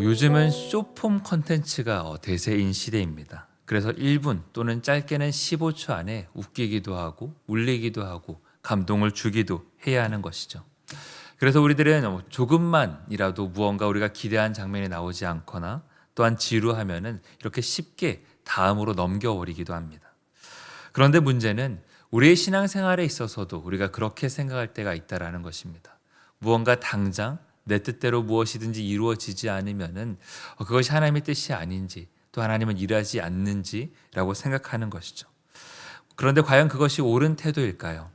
요즘은 숏폼 컨텐츠가 대세인 시대입니다. 그래서 1분 또는 짧게는 15초 안에 웃기기도 하고 울리기도 하고 감동을 주기도 해야 하는 것이죠. 그래서 우리들은 조금만이라도 무언가 우리가 기대한 장면이 나오지 않거나 또한 지루하면은 이렇게 쉽게 다음으로 넘겨버리기도 합니다. 그런데 문제는 우리의 신앙생활에 있어서도 우리가 그렇게 생각할 때가 있다라는 것입니다. 무언가 당장 내 뜻대로 무엇이든지 이루어지지 않으면은 그것이 하나님의 뜻이 아닌지 또 하나님은 일하지 않는지라고 생각하는 것이죠. 그런데 과연 그것이 옳은 태도일까요?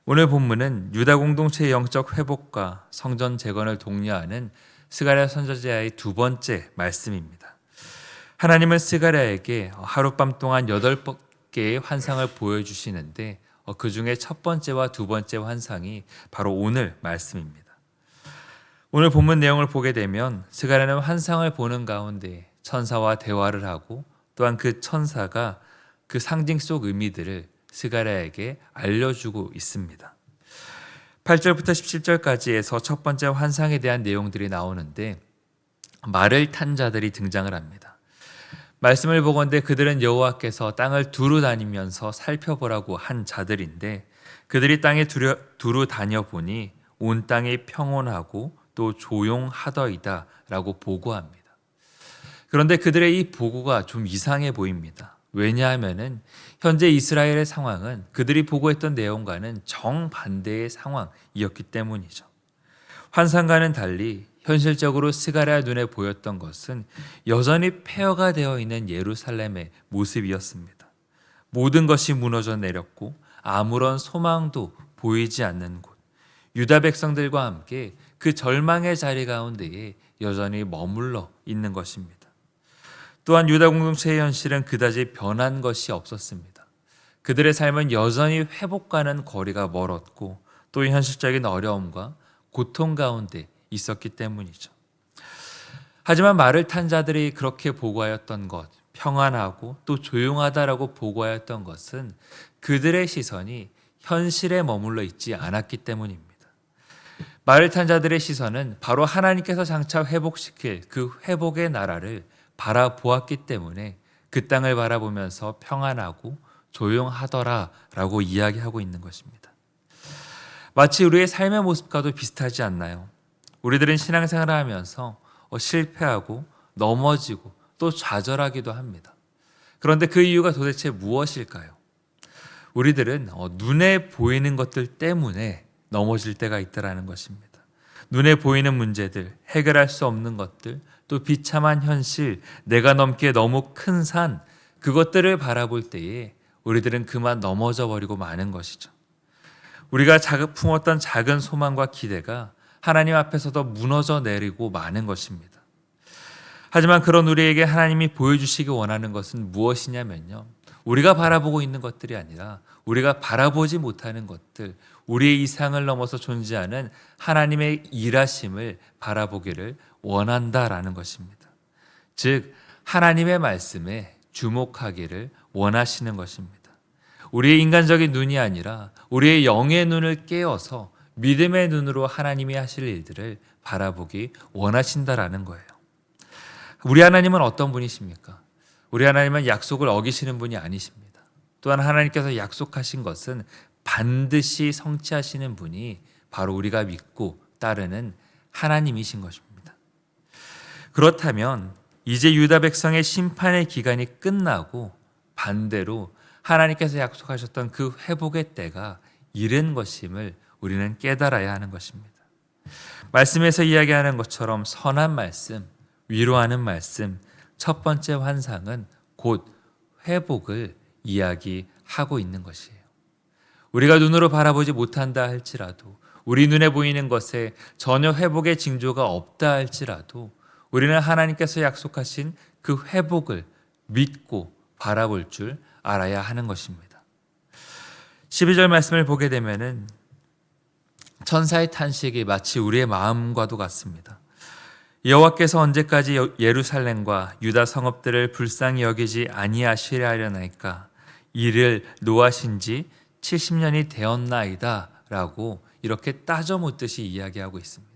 오늘 본문은 유다 공동체의 영적 회복과 성전 재건을 독려하는 스가랴 선지자의 두 번째 말씀입니다. 하나님은 스가랴에게 하룻밤 동안 8개의 환상을 보여주시는데 그 중에 첫 번째와 두 번째 환상이 바로 오늘 말씀입니다. 오늘 본문 내용을 보게 되면 스가랴는 환상을 보는 가운데 천사와 대화를 하고 또한 그 천사가 그 상징 속 의미들을 스가랴에게 알려주고 있습니다. 8절부터 17절까지에서 첫 번째 환상에 대한 내용들이 나오는데 말을 탄 자들이 등장을 합니다. 말씀을 보건대 그들은 여호와께서 땅을 두루 다니면서 살펴보라고 한 자들인데 그들이 땅에 두루 다녀보니 온 땅이 평온하고 또 조용하더이다 라고 보고합니다. 그런데 그들의 이 보고가 좀 이상해 보입니다. 왜냐하면 현재 이스라엘의 상황은 그들이 보고했던 내용과는 정반대의 상황이었기 때문이죠. 환상과는 달리 현실적으로 스가랴 눈에 보였던 것은 여전히 폐허가 되어 있는 예루살렘의 모습이었습니다. 모든 것이 무너져 내렸고 아무런 소망도 보이지 않는 곳, 유다 백성들과 함께 그 절망의 자리 가운데에 여전히 머물러 있는 것입니다. 또한 유다 공동체의 현실은 그다지 변한 것이 없었습니다. 그들의 삶은 여전히 회복과는 거리가 멀었고 또 현실적인 어려움과 고통 가운데 있었기 때문이죠. 하지만 말을 탄 자들이 그렇게 보고하였던 것, 평안하고 또 조용하다라고 보고하였던 것은 그들의 시선이 현실에 머물러 있지 않았기 때문입니다. 말을 탄 자들의 시선은 바로 하나님께서 장차 회복시킬 그 회복의 나라를 바라보았기 때문에 그 땅을 바라보면서 평안하고 조용하더라라고 이야기하고 있는 것입니다. 마치 우리의 삶의 모습과도 비슷하지 않나요? 우리들은 신앙생활을 하면서 실패하고 넘어지고 또 좌절하기도 합니다. 그런데 그 이유가 도대체 무엇일까요? 우리들은 눈에 보이는 것들 때문에 넘어질 때가 있다는 것입니다. 눈에 보이는 문제들, 해결할 수 없는 것들, 또 비참한 현실, 내가 넘기에 너무 큰 산, 그것들을 바라볼 때에 우리들은 그만 넘어져 버리고 마는 것이죠. 우리가 품었던 작은 소망과 기대가 하나님 앞에서도 무너져 내리고 마는 것입니다. 하지만 그런 우리에게 하나님이 보여주시기 원하는 것은 무엇이냐면요. 우리가 바라보고 있는 것들이 아니라 우리가 바라보지 못하는 것들, 우리의 이상을 넘어서 존재하는 하나님의 일하심을 바라보기를 원한다라는 것입니다. 즉 하나님의 말씀에 주목하기를 원하시는 것입니다. 우리의 인간적인 눈이 아니라 우리의 영의 눈을 깨어서 믿음의 눈으로 하나님이 하실 일들을 바라보기 원하신다라는 거예요. 우리 하나님은 어떤 분이십니까? 우리 하나님은 약속을 어기시는 분이 아니십니다. 또한 하나님께서 약속하신 것은 반드시 성취하시는 분이 바로 우리가 믿고 따르는 하나님이신 것입니다. 그렇다면 이제 유다 백성의 심판의 기간이 끝나고 반대로 하나님께서 약속하셨던 그 회복의 때가 이른 것임을 우리는 깨달아야 하는 것입니다. 말씀에서 이야기하는 것처럼 선한 말씀, 위로하는 말씀, 첫 번째 환상은 곧 회복을 이야기하고 있는 것이에요. 우리가 눈으로 바라보지 못한다 할지라도 우리 눈에 보이는 것에 전혀 회복의 징조가 없다 할지라도 우리는 하나님께서 약속하신 그 회복을 믿고 바라볼 줄 알아야 하는 것입니다. 12절 말씀을 보게 되면은 천사의 탄식이 마치 우리의 마음과도 같습니다. 여호와께서 언제까지 예루살렘과 유다 성읍들을 불쌍히 여기지 아니하시려 하려나이까? 이를 노하신 지 70년이 되었나이다 라고 이렇게 따져 묻듯이 이야기하고 있습니다.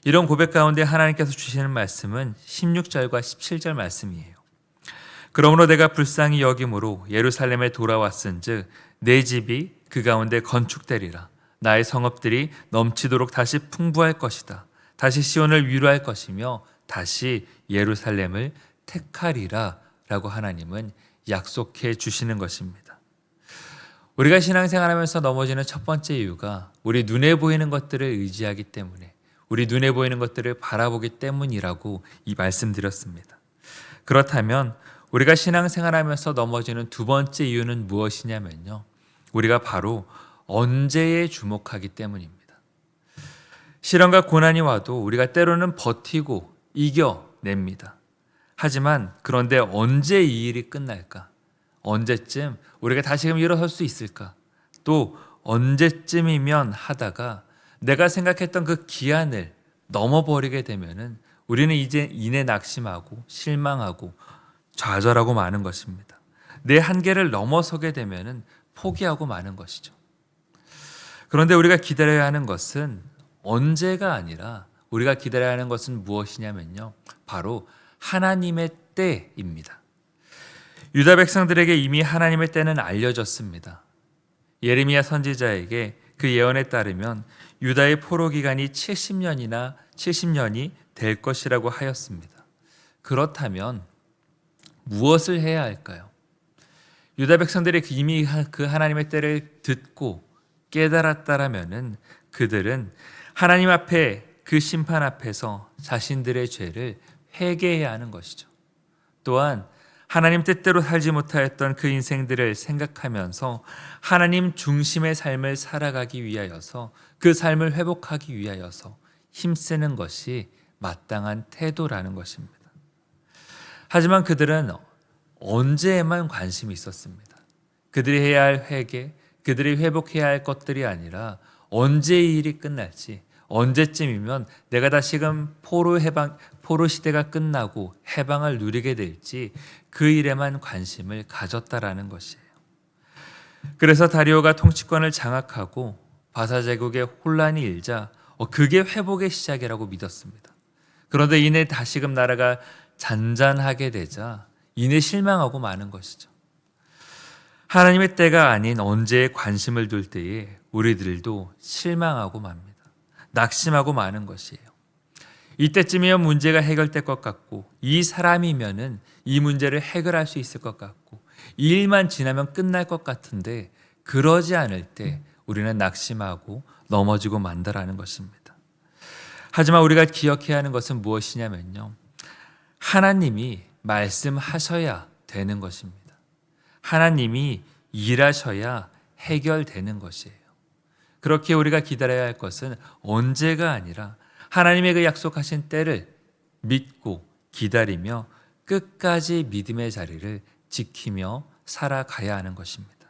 이런 고백 가운데 하나님께서 주시는 말씀은 16절과 17절 말씀이에요. 그러므로 내가 불쌍히 여김으로 예루살렘에 돌아왔은즉 내 집이 그 가운데 건축되리라. 나의 성읍들이 넘치도록 다시 풍부할 것이다. 다시 시온을 위로할 것이며 다시 예루살렘을 택하리라 라고 하나님은 약속해 주시는 것입니다. 우리가 신앙생활하면서 넘어지는 첫 번째 이유가 우리 눈에 보이는 것들을 의지하기 때문에, 우리 눈에 보이는 것들을 바라보기 때문이라고 이 말씀드렸습니다. 그렇다면 우리가 신앙생활하면서 넘어지는 두 번째 이유는 무엇이냐면요, 우리가 바로 언제에 주목하기 때문입니다. 시련과 고난이 와도 우리가 때로는 버티고 이겨냅니다. 하지만 그런데 언제 이 일이 끝날까? 언제쯤 우리가 다시금 일어설 수 있을까? 또 언제쯤이면 하다가 내가 생각했던 그 기한을 넘어버리게 되면은 우리는 이제 이내 낙심하고 실망하고 좌절하고 마는 것입니다. 내 한계를 넘어서게 되면은 포기하고 마는 것이죠. 그런데 우리가 기다려야 하는 것은 언제가 아니라 우리가 기다려야 하는 것은 무엇이냐면요, 바로 하나님의 때입니다. 유다 백성들에게 이미 하나님의 때는 알려졌습니다. 예레미야 선지자에게 그 예언에 따르면 유다의 포로 기간이 70년이 될 것이라고 하였습니다. 그렇다면 무엇을 해야 할까요? 유다 백성들이 이미 그 하나님의 때를 듣고 깨달았다라면은 그들은 하나님 앞에, 그 심판 앞에서 자신들의 죄를 회개해야 하는 것이죠. 또한 하나님 뜻대로 살지 못하였던 그 인생들을 생각하면서 하나님 중심의 삶을 살아가기 위하여서, 그 삶을 회복하기 위하여서 힘쓰는 것이 마땅한 태도라는 것입니다. 하지만 그들은 언제에만 관심이 있었습니다. 그들이 해야 할 회개, 그들이 회복해야 할 것들이 아니라 언제 이 일이 끝날지, 언제쯤이면 내가 다시금 포로 시대가 끝나고 해방을 누리게 될지 그 일에만 관심을 가졌다라는 것이에요. 그래서 다리오가 통치권을 장악하고 바사 제국에 혼란이 일자 그게 회복의 시작이라고 믿었습니다. 그런데 이내 다시금 나라가 잔잔하게 되자 이내 실망하고 마는 것이죠. 하나님의 때가 아닌 언제에 관심을 둘 때에 우리들도 실망하고 맙니다. 낙심하고 마는 것이에요. 이때쯤이면 문제가 해결될 것 같고, 이 사람이면은 이 문제를 해결할 수 있을 것 같고, 이 일만 지나면 끝날 것 같은데 그러지 않을 때 우리는 낙심하고 넘어지고 만다라는 것입니다. 하지만 우리가 기억해야 하는 것은 무엇이냐면요, 하나님이 말씀하셔야 되는 것입니다. 하나님이 일하셔야 해결되는 것이에요. 그렇게 우리가 기다려야 할 것은 언제가 아니라 하나님의 그 약속하신 때를 믿고 기다리며 끝까지 믿음의 자리를 지키며 살아가야 하는 것입니다.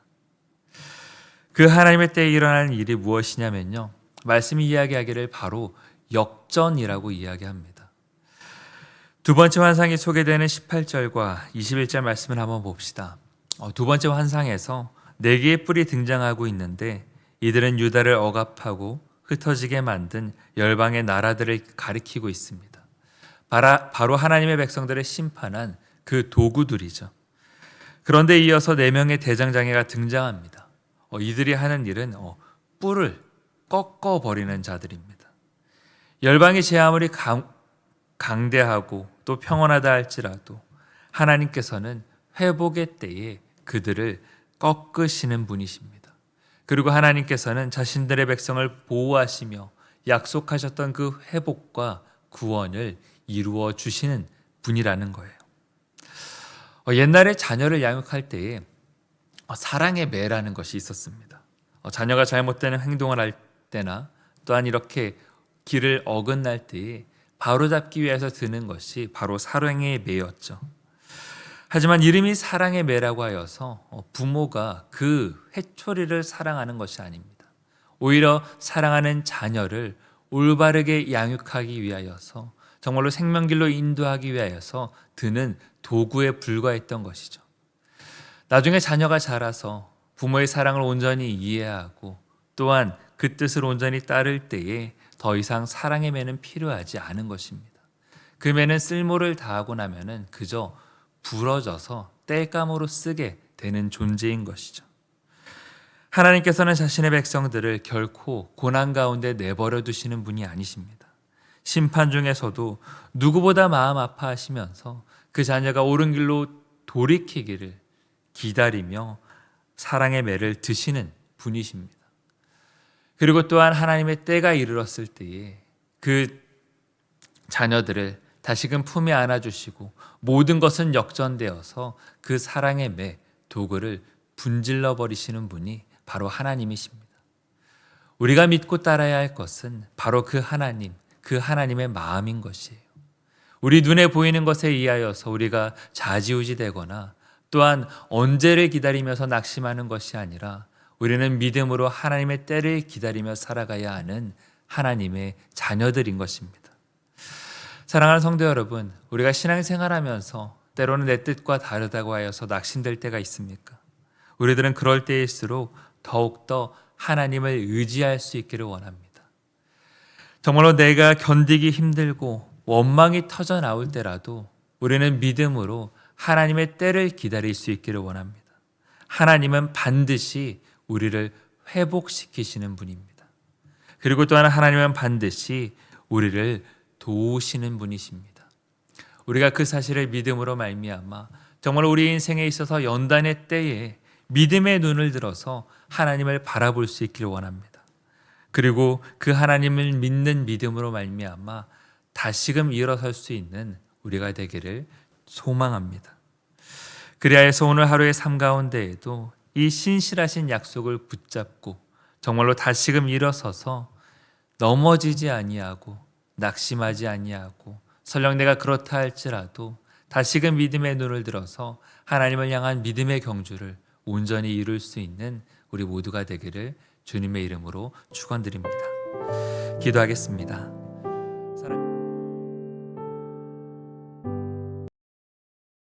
그 하나님의 때에 일어나는 일이 무엇이냐면요, 말씀이 이야기하기를 바로 역전이라고 이야기합니다. 두 번째 환상이 소개되는 18절과 21절 말씀을 한번 봅시다. 두 번째 환상에서 4개의 뿔이 등장하고 있는데 이들은 유다를 억압하고 흩어지게 만든 열방의 나라들을 가리키고 있습니다. 바로 하나님의 백성들을 심판한 그 도구들이죠. 그런데 이어서 4명의 대장장이가 등장합니다. 이들이 하는 일은 뿔을 꺾어버리는 자들입니다. 열방이 제 아무리 강대하고 또 평온하다 할지라도 하나님께서는 회복의 때에 그들을 꺾으시는 분이십니다. 그리고 하나님께서는 자신들의 백성을 보호하시며 약속하셨던 그 회복과 구원을 이루어 주시는 분이라는 거예요. 옛날에 자녀를 양육할 때에 사랑의 매라는 것이 있었습니다. 자녀가 잘못되는 행동을 할 때나 또한 이렇게 길을 어긋날 때에 바로잡기 위해서 드는 것이 바로 사랑의 매였죠. 하지만 이름이 사랑의 매라고 하여서 부모가 그 회초리를 사랑하는 것이 아닙니다. 오히려 사랑하는 자녀를 올바르게 양육하기 위하여서, 정말로 생명길로 인도하기 위하여서 드는 도구에 불과했던 것이죠. 나중에 자녀가 자라서 부모의 사랑을 온전히 이해하고 또한 그 뜻을 온전히 따를 때에 더 이상 사랑의 매는 필요하지 않은 것입니다. 그 매는 쓸모를 다하고 나면은 그저 부러져서 땔감으로 쓰게 되는 존재인 것이죠. 하나님께서는 자신의 백성들을 결코 고난 가운데 내버려 두시는 분이 아니십니다. 심판 중에서도 누구보다 마음 아파하시면서 그 자녀가 옳은 길로 돌이키기를 기다리며 사랑의 매를 드시는 분이십니다. 그리고 또한 하나님의 때가 이르렀을 때에 그 자녀들을 다시금 품에 안아주시고 모든 것은 역전되어서 그 사랑의 매, 도구를 분질러 버리시는 분이 바로 하나님이십니다. 우리가 믿고 따라야 할 것은 바로 그 하나님, 그 하나님의 마음인 것이에요. 우리 눈에 보이는 것에 의하여서 우리가 좌지우지되거나 또한 언제를 기다리면서 낙심하는 것이 아니라 우리는 믿음으로 하나님의 때를 기다리며 살아가야 하는 하나님의 자녀들인 것입니다. 사랑하는 성도 여러분, 우리가 신앙생활하면서 때로는 내 뜻과 다르다고 하여서 낙심될 때가 있습니까? 우리들은 그럴 때일수록 더욱더 하나님을 의지할 수 있기를 원합니다. 정말로 내가 견디기 힘들고 원망이 터져 나올 때라도 우리는 믿음으로 하나님의 때를 기다릴 수 있기를 원합니다. 하나님은 반드시 우리를 회복시키시는 분입니다. 그리고 또한 하나님은 반드시 우리를 도우시는 분이십니다. 우리가 그 사실을 믿음으로 말미암아 정말 우리 인생에 있어서 연단의 때에 믿음의 눈을 들어서 하나님을 바라볼 수 있기를 원합니다. 그리고 그 하나님을 믿는 믿음으로 말미암아 다시금 일어설 수 있는 우리가 되기를 소망합니다. 그리하여서 오늘 하루의 삶 가운데에도 이 신실하신 약속을 붙잡고 정말로 다시금 일어서서 넘어지지 아니하고 낙심하지 아니하고 설령 내가 그렇다 할지라도 다시금 믿음의 눈을 들어서 하나님을 향한 믿음의 경주를 온전히 이룰 수 있는 우리 모두가 되기를 주님의 이름으로 축원드립니다. 기도하겠습니다.